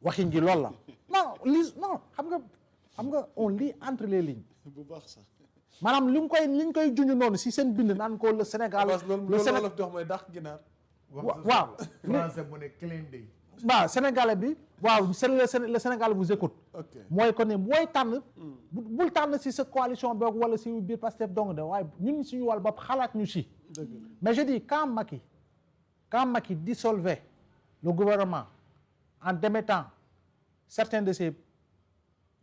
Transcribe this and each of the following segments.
waxin gi loolu la non xam nga on lit entre les lignes. bu baax sax. maanaam li ñu koy junj noonu si seen bind naan ko le Sénégal. le Sénégal loolu dox mooy dàq ginaar. waaw français mu ne clin d'œil. waaw sénégalais bi waaw le Sénégal vous écoute. mooy ko ne booy tànn. bul tànn si sa coalition boog wala si biir Pastef dong de waaye ñun suñu wàll bopp xalaat ñu si. mais je dis quand Macky dissolvait le gouvernement en démettant certains de ses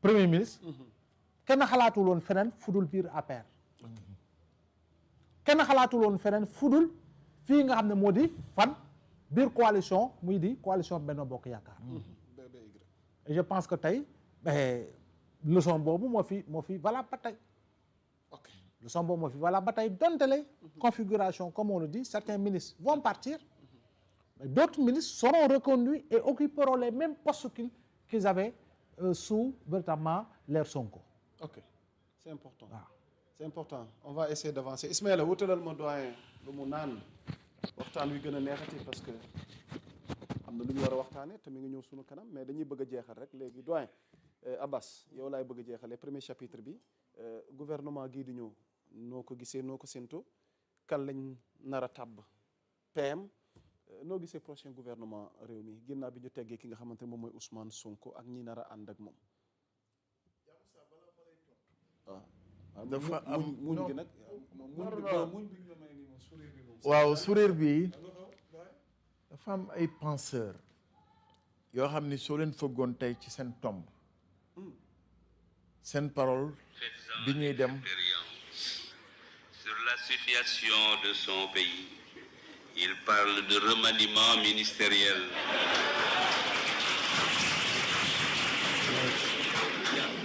premiers ministres. kenn xalaatul woon feneen fudul biir APR. kenn xalaatul woon feneen fudul fii nga xam ne moo di fan biir coalition muy di coalition Benno Bokk Yaakaar. et je pense que tey leçon boobu moo fi valable ba tey. ok leçon boobu moo fi valable ba tey donte les configurations comme on le dit certains ministres vont partir. mais d'autres ministres seront reconduits et occuperont les mêmes postes qu'ils avaient sous véritablement l'ère Sonko. ok c'est important. waaw c'est important on va essayer d'avancer Ismaïla wutalal ma doyen lu mu naan waxtaan wi gën a neexati parce que am na lu ñu war a waxtaanee te mi ngi ñëw sunu kanam mais dañuy bëgg a jeexal rek léegi doyen Abbas yow laay bëgg a jeexalee premier chapitre bi gouvernement gii di ñëw noo ko gisee noo ko séntu kan lañ nar a tàbb PM noo gisee prochain gouvernement réew mi ginnaaw bi ñu teggee ki nga xamante ne moom mooy Ousmane Sonko ak ñi nar a ànd ak moom. dafa am muñ gi nag waaw sourire bi dafa am ay penseurs yoo xam ni soo leen fëggoon tey ci seen tomb seen parole bi ñuy dem sur la situation de son pays. Il parle de remaniement ministériel,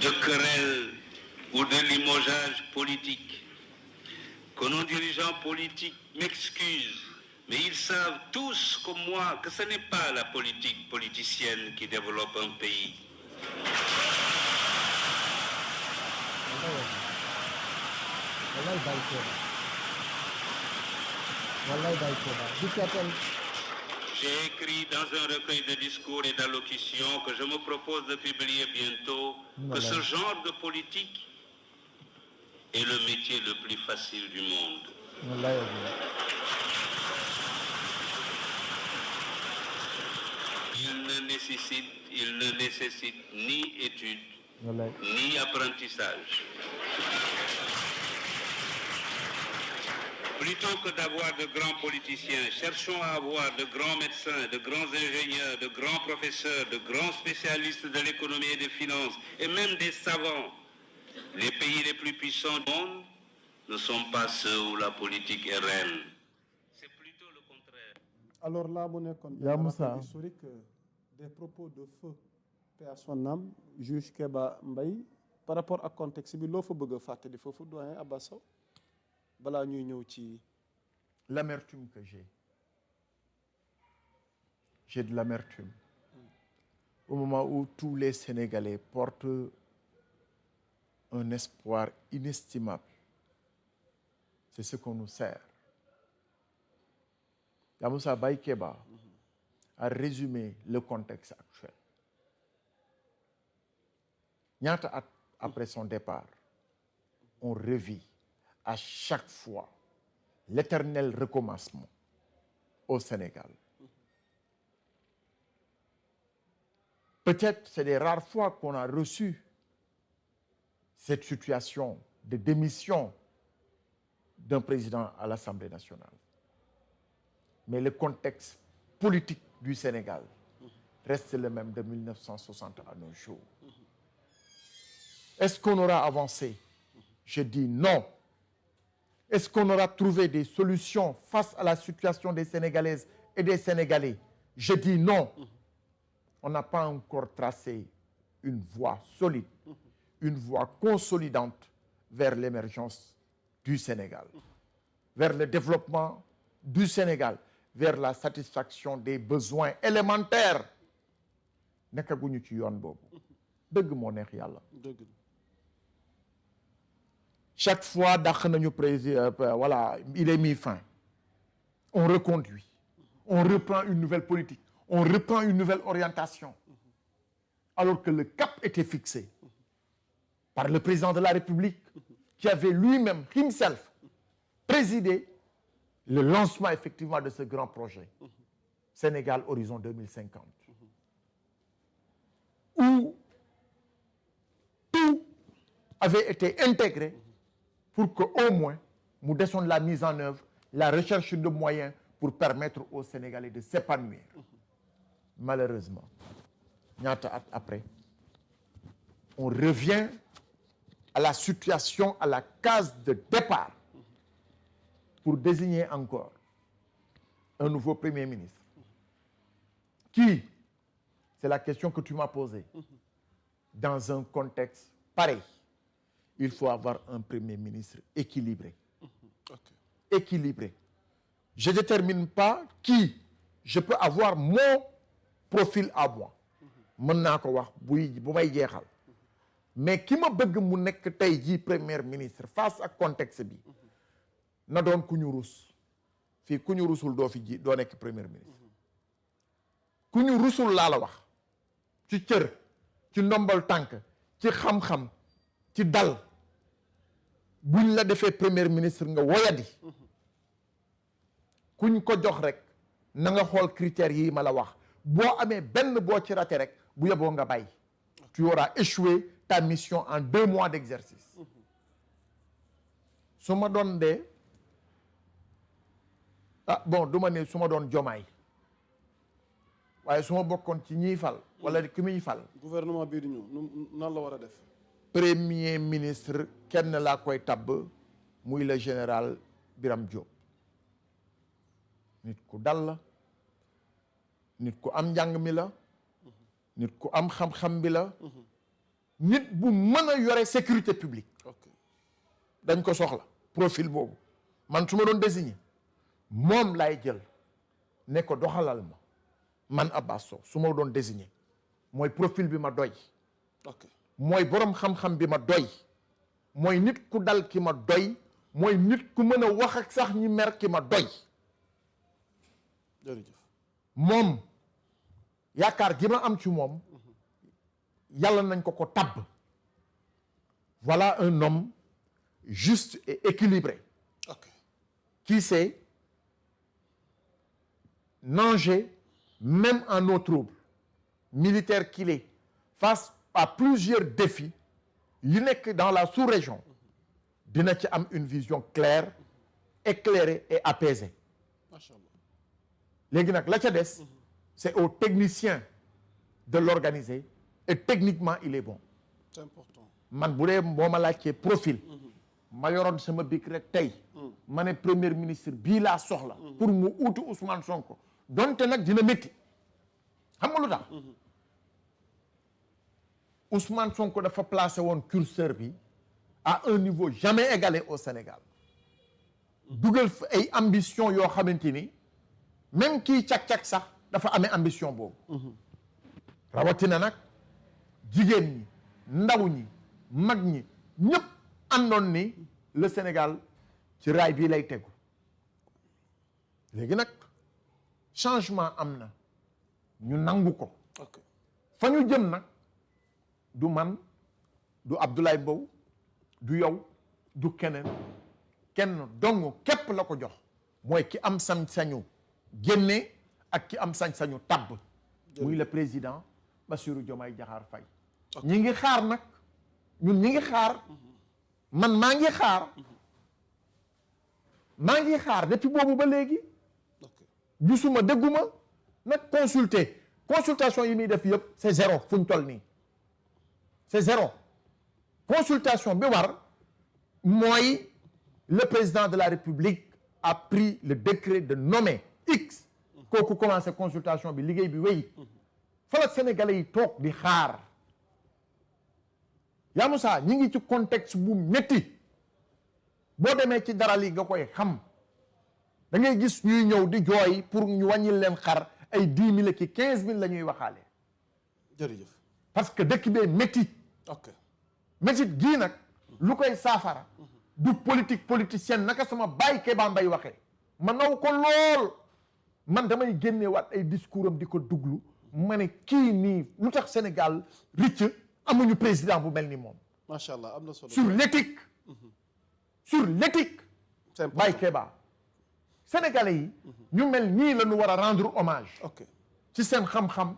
de querelle ou de limogeage politique. Que nos dirigeants politiques m'excusent, mais ils savent tous comme moi que ce n'est pas la politique politicienne qui développe un pays. J'ai écrit dans un recueil de discours et d'allocutions que je me propose de publier bientôt que ce genre de politique est le métier le plus facile du monde. Il ne nécessite ni études, ni apprentissage. Plutôt que d'avoir de grands politiciens, cherchons à avoir de grands médecins, de grands ingénieurs, de grands professeurs, de grands spécialistes de l'économie et des finances, et même des savants. Les pays les plus puissants du monde ne sont pas ceux où la politique est reine. C'est plutôt le contraire. Alors là, mu nekkoon historique des propos de feu paix à son âme juge Kéba Mbaye par rapport ak contexte bi loo fa bëgg a fàttali foofu doyen Abbas Sow balaa ñuy ñëw ci l'amertume que j'ai de l'amertume au moment où tous les Sénégalais portent un espoir inestimable. C'est ce qu'on nous sert. Yamoussa Baye Kéba a résumé le contexte actuel. Ñaata at après son départ, on revit à chaque fois l'éternel recommencement au Sénégal. Peut-être c'est des rares fois qu'on a reçu cette situation de démission d'un président à l'Assemblée nationale. Mais le contexte politique du Sénégal reste le même de 1960 à nos jours. Est-ce qu'on aura avancé? Je dis non. Est-ce qu'on aura trouvé des solutions face à la situation des Sénégalaises et des Sénégalais? Je dis non. On n'a pas encore tracé une voie solide, une voie consolidante vers l'émergence du Sénégal, vers le développement du Sénégal, vers la satisfaction des besoins élémentaires. nekkaguñu ci yoon boobu. dëgg moo neex yàlla. dëgg. Chaque fois dàq nañu président voilà il est mis fin. On reconduit. On reprend une nouvelle politique. On reprend une nouvelle orientation. alors que le cap était fixé par le président de la République qui avait lui-même, himself, présidé le lancement effectivement de ce grand projet Sénégal Horizon 2050 où tout avait été intégré pour qu'au moins nous descende la mise en œuvre, la recherche de moyens pour permettre aux Sénégalais de s'épanouir. Malheureusement, ñaata at après, on revient à la situation, à la case de départ pour désigner encore un nouveau Premier ministre. Qui, c'est la question que tu m'as posée, dans un contexte pareil, il faut avoir un Premier ministre équilibré. Okay. Équilibré. Je ne détermine pas qui. Je peux avoir mon profil à moi. mën naa ko wax bu may jeexal. mais ki ma bëgg mu nekk tey jii premier ministre face ak contexte bi na doon ku ñu rus fii ku ñu rusul doo nekk premier ministre. ku ñu rusul laa la wax ci cër ci ndombal tànk ci xam-xam ci dal buñ la defee premier ministre nga woyadi kuñ ko jox rek na nga xool critères yi ma la wax boo amee benn boo ci raté rek bu yeboo nga bàyyi. tu auras échoué ta mission en 2 mois d'exercice. su ma doon dee bon du ma ne su ma doon jomaay waaye su ma bokkoon ci ñiy fal wala ki muy fal. gouvernement bii di ñëw nan la war a def. premier ministre kenn laa koy tabb muy le général Birame Diop. nit ku dal la nit ku am njàng mi la nit ku am xam-xam bi la nit bu mën a yore sécurité publique. dañ ko soxla profil boobu man su ma doon désigner moom laay jël ne ko doxalal ma man Abass Sow su ma doon désigner mooy profil bi ma doy. mooy borom xam-xam bi ma doy mooy nit ku dal ki ma doy mooy nit ku mën a wax ak sax ñi mer ki ma doy. jërëjëf moom yaakaar gi ma am ci moom yàlla nañ ko tabb. voilà un homme juste et équilibré qui sait nager même en eau trouble militaire qu'il est face à plusieurs défis yi nekk dans la sous-région dina ci am une vision claire éclairée et apaisée. Macha Allah. léegi nag la ca des c'est aux techniciens de l'organiser et techniquement il est bon. C'est important. man bu dee boo ma laajtee profil ma yoroon sama bic rek tey ma ne premier ministre bii laa soxla pour mu uutu Ousmane Sonko donte nag dina métti xam nga lu tax Ousmane Sonko dafa placé woon curseur bi à un niveau jamais égalé au Sénégal dugal fa ay ambition yoo xamante ni même kii cak-cak sax dafa amee ambition boobu rawatina nag jigéen ñi ndaw ñi mag ñi ñëpp àndoon ni le Sénégal ci raay bii lay tegu léegi nag changement am na ñu nangu ko fa ñu jëm nag du man du Abdoulaye Mbow du yow du keneen kenn dong képp la ko jox mooy ki am sañ-sañu génne ak ki am sañ-sañu tabb muy le président Bassirou Diomaye Diakhar Faye ñi ngi xaar nag ñun ñi ngi xaar man maa ngi xaar depuis boobu ba léegi gisuma dégguma nag consultation yi muy def yëpp c'est zéro fu ñu toll nii c'est zéro consultation bi war mooy le président de la République a pris le décret de nommer X kooku commencé consultation bi liggéey bi wéy fa la Sénégalais yi toog di xaar yaa Moussa ñi ngi ci contexte bu métti boo demee ci dara li nga koy xam da ngay gis ñuy ñëw di jooy pour ñu wàññil leen xar ay 10 000 ki 15 000 la ñuy waxaale. jërëjëf parce que dëkk bee métti. métti gii nag lu koy saafara du politique politicienne naka sama baay Kéba Mbaye waxee ma naw ko lool man damay génneewaat ay discours am di ko duglu ma ne kii nii lu tax Sénégal ricc amuñu président bu mel ni moom. macha allah am na solo. sur l'éthique. sur l'éthique. c'est important Baye Kéba. Sénégalais yi. ñu mel nii la ñu war a rendre hommage. ok ci seen xam-xam.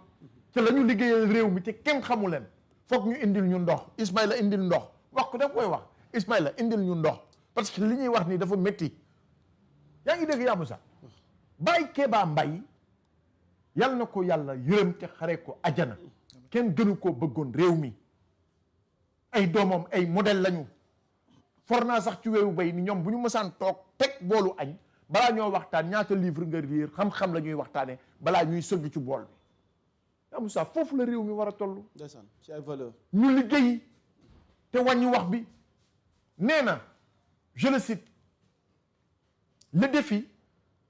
te la ñu liggéeyal réew mi te kenn xamu leen. foog ñu indil ñu ndox Ismaïla indil ndox wax ko daf koy wax Ismaïla indil ñu ndox parce que li ñuy wax nii dafa métti. yaa ngi dégg yaamu sax Baye Kéba Mbaye yal na ko yàlla yërëm te xare ko ajana kenn gënu koo bëggoon réew mi ay doomam ay modèle lañu for naa sax ci weewu bay ni ñoom bu ñu mësaan toog teg boolu añ balaa ñoo waxtaan ñaata livre nga liir xam-xam la ñuy waxtaane balaa ñuy sëgg ci bool bi yaamu sax foofu la réew mi war a toll. ndeysaan ci ay valeur ñu liggéey te wàññi wax bi nee na je le cite le défi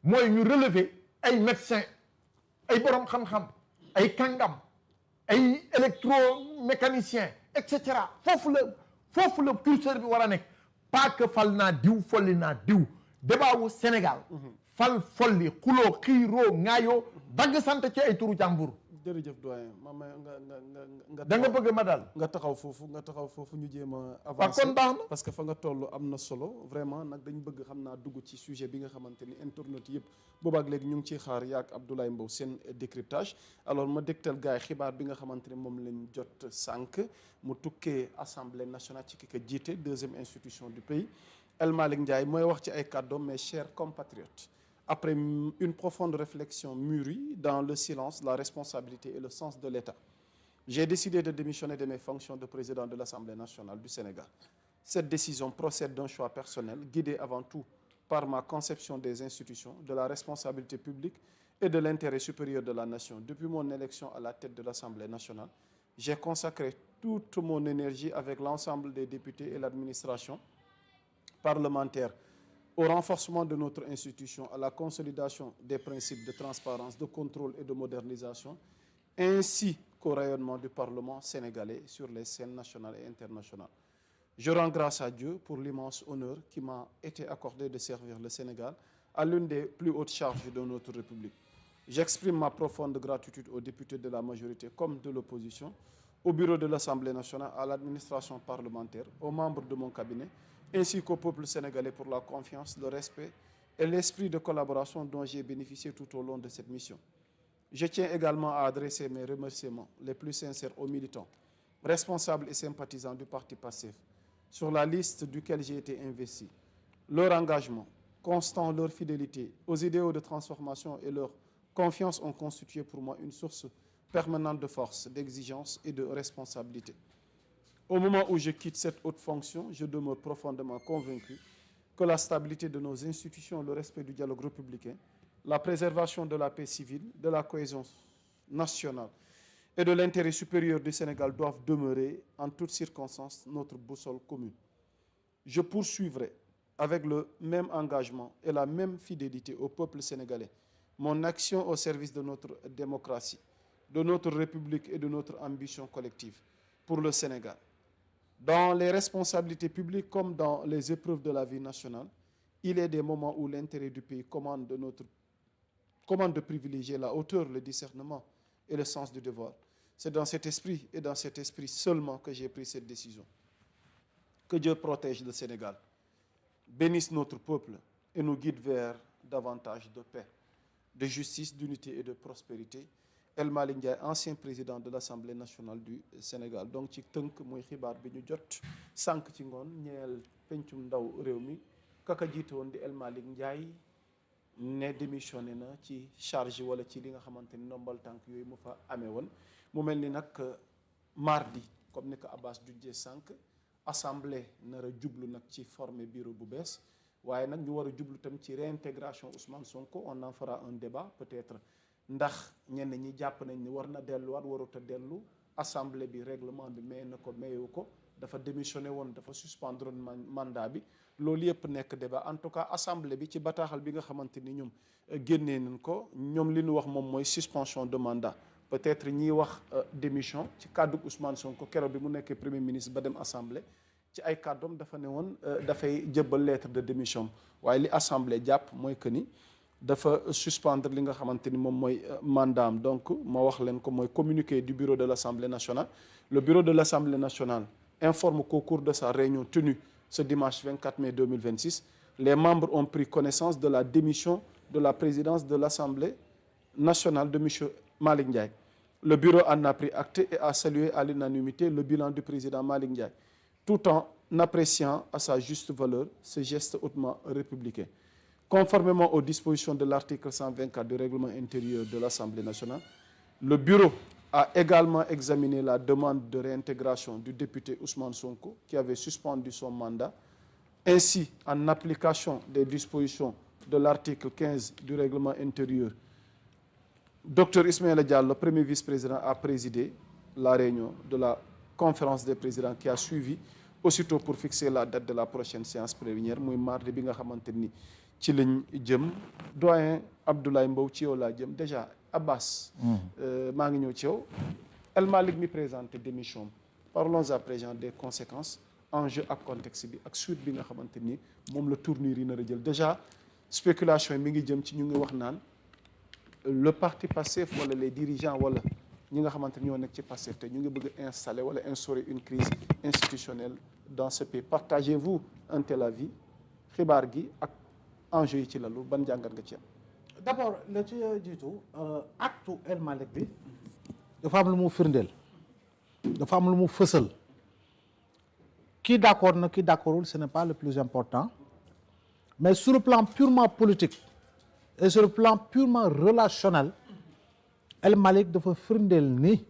mooy ñu relever ay médecins ay borom xam-xam ay kàngam ay électromécaniciens et cetera foofu la curseur bi war a nekk pas que fal naa diw folli naa diw débat wu Sénégal fal folli xuloo xiiroo ŋaayoo dagg sant ci ay turu jàmbur. jërëjëf doyen ma nga da nga bëgg ma daal. nga taxaw foofu ñu jéem a avancer kon baax na parce que fa nga toll am na solo vraiment nag dañ bëgg xam naa dugg ci sujet bi nga xamante ni internautes yëpp boobaak léegi ñu ngi ciy xaar yaak Abdoulaye Mbow seen décryptage alors ma dégtal gars yi xibaar bi nga xamante ni moom lañ jot sànq mu tukkee assemblée nationale ci ki ko jiite deuxième institution du pays El Malick Ndiaye mooy wax ci ay kàddoom mes chers compatriotes. Après une profonde réflexion mûrie dans le silence, la responsabilité et le sens de l'État, j'ai décidé de démissionner de mes fonctions de président de l'Assemblée nationale du Sénégal. Cette décision procède d'un choix personnel, guidé avant tout par ma conception des institutions, de la responsabilité publique et de l'intérêt supérieur de la nation. Depuis mon élection à la tête de l'Assemblée nationale, j'ai consacré toute mon énergie avec l'ensemble des députés et l'administration parlementaire au renforcement de notre institution, à la consolidation des principes de transparence, de contrôle et de modernisation, ainsi qu'au rayonnement du Parlement sénégalais sur les scènes nationales et internationales. Je rends grâce à Dieu pour l'immense honneur qui m'a été accordé de servir le Sénégal à l'une des plus hautes charges de notre République. J'exprime ma profonde gratitude aux députés de la majorité comme de l'opposition, au bureau de l'Assemblée nationale, à l'administration parlementaire, aux membres de mon cabinet, ainsi qu'au peuple sénégalais pour la confiance, le respect et l'esprit de collaboration dont j'ai bénéficié tout au long de cette mission. Je tiens également à adresser mes remerciements les plus sincères aux militants, responsables et sympathisants du parti PASTEF, sur la liste duquel j'ai été investi. Leur engagement constant, leur fidélité aux idéaux de transformation et leur confiance ont constitué pour moi une source permanente de force, d'exigence et de responsabilité. Au moment où je quitte cette haute fonction, je demeure profondément convaincu que la stabilité de nos institutions, le respect du dialogue républicain, la préservation de la paix civile, de la cohésion nationale et de l'intérêt supérieur du Sénégal doivent demeurer en toutes circonstances notre boussole commune. Je poursuivrai avec le même engagement et la même fidélité au peuple sénégalais mon action au service de notre démocratie, de notre République et de notre ambition collective pour le Sénégal. Dans les responsabilités publiques comme dans les épreuves de la vie nationale, il est des moments où l'intérêt du pays commande de privilégier la hauteur, le discernement et le sens du devoir. C'est dans cet esprit et dans cet esprit seulement que j'ai pris cette décision. Que Dieu protège le Sénégal, bénisse notre peuple et nous guide vers davantage de paix, de justice, d'unité et de prospérité. El Malick Ndiaye, ancien président de l'Assemblée nationale du Sénégal. Donc ci tënk muy xibaar bi ñu jot sànq ci ngoon ñeel pencum ndaw réew mi kaka jiite woon di El Malick Ndiaye ne démissionné na ci charge wala ci li nga xamante ni ndombal tànk yooyu mu fa amee woon mu mel ni nag mardi comme ni ko Abbas jujjee sànq assemblée nar a jublu nag ci former bureau bu bees waaye nag ñu war a jublu tam ci réintégration Ousmane Sonko on en fera un débat peut-être ndax ñenn ñi jàpp nañ ni war na delluwaat warut a dellu assemblée bi règlement bi may na ko mayewu ko dafa démissionné woon dafa suspendre mandat bi loolu yëpp nekk débat en tout cas assemblée bi ci bataaxal bi nga xamante ni ñoom génnee nañ ko ñoom li ñu wax moom mooy suspension de mandat peut-être ñiy wax démission ci kàddu Ousmane Sonko keroog bi mu nekkee premier ministre ba dem assemblée ci ay kàddoom dafa ne woon dafay jëbbal lettre de démission waaye li assemblée jàpp mooy que ni dafa suspendre li nga xamante ni moom mooy mandaam. Donc ma wax leen ko mooy communiqué du bureau de l'Assemblée nationale. Le bureau de l'Assemblée nationale informe qu'au cours de sa réunion tenue ce dimanche 24 mai 2026, les membres ont pris connaissance de la démission de la présidence de l'Assemblée nationale de M. Malick Ndiaye. Le bureau en a pris acte et a salué à l'unanimité le bilan du président Malick Ndiaye, tout en appréciant à sa juste valeur ce geste hautement républicain. Conformément aux dispositions de l'article 124 du règlement intérieur de l'Assemblée nationale, le bureau a également examiné la demande de réintégration du député Ousmane Sonko, qui avait suspendu son mandat. Ainsi, en application des dispositions de l'article 15 du règlement intérieur, Dr Ismaïla Diallo, premier vice-président, a présidé la réunion de la conférence des présidents qui a suivi aussitôt pour fixer la date de la prochaine séance plénière muy mardi bi nga xamante ni ci lañ jëm. Doyen Abdoulaye Mbow, ci yow laa jëm déjà. Abbas maa ngi ñëw ci yow. El Malick mi présenté démission. Parlons à présent des conséquences, enjeu ak contexte bi ak suite bi nga xamante ni moom la tournure yi nar a jël. Déjà spéculation yi mi ngi jëm ci ñu ngi wax naan le parti Pastef wala les dirigeants wala ñi nga xamante ni ñoo nekk ci Pastef te ñu ngi bëgg a installer wala instaurer une crise institutionnelle dans ce pays. Partagez-vous un tel avis? Xibaar gi ak enjeu yi ci lalu ban jàngat nga ci am? D'abord la ci jiitu actu El Malick bi dafa am lu mu firndeel, dafa am lu mu fësal. Kii d'accord na kii d'accordul, ce n'est pas le plus important, mais sur le plan purement politique et sur le plan purement relationnel, El Malick dafa firndeel ni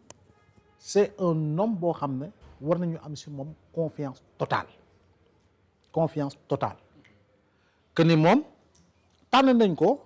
c'est un homme boo xam ne war nañu am si moom confiance totale que ni moom tànn nañ ko